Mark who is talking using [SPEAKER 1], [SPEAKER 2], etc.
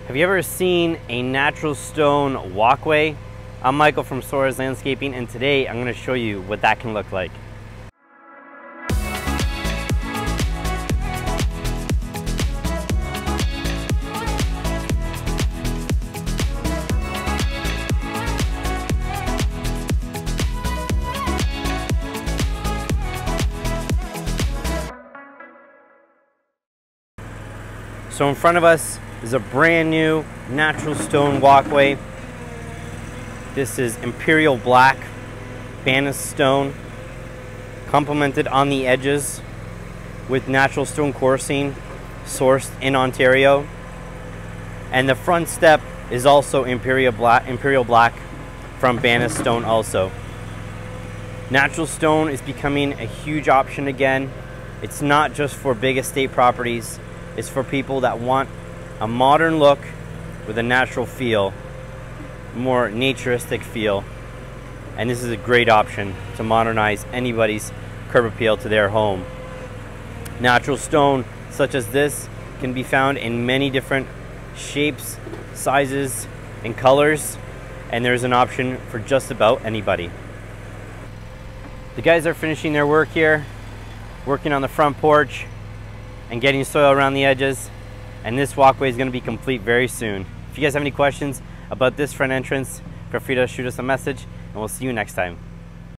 [SPEAKER 1] Have you ever seen a natural stone walkway? I'm Michael from Soares Landscaping, and today I'm going to show you what that can look like. So in front of us is a brand new natural stone walkway. This is imperial black Bannis stone, complemented on the edges with natural stone coursing sourced in Ontario. And the front step is also imperial black from Bannis stone also. Natural stone is becoming a huge option again. It's not just for big estate properties. It's for people that want a modern look with a natural feel, more naturistic feel. And this is a great option to modernize anybody's curb appeal to their home. Natural stone such as this can be found in many different shapes, sizes, and colors, and there's an option for just about anybody. The guys are finishing their work here, working on the front porch and getting soil around the edges, and this walkway is going to be complete very soon. If you guys have any questions about this front entrance, feel free to shoot us a message, and we'll see you next time.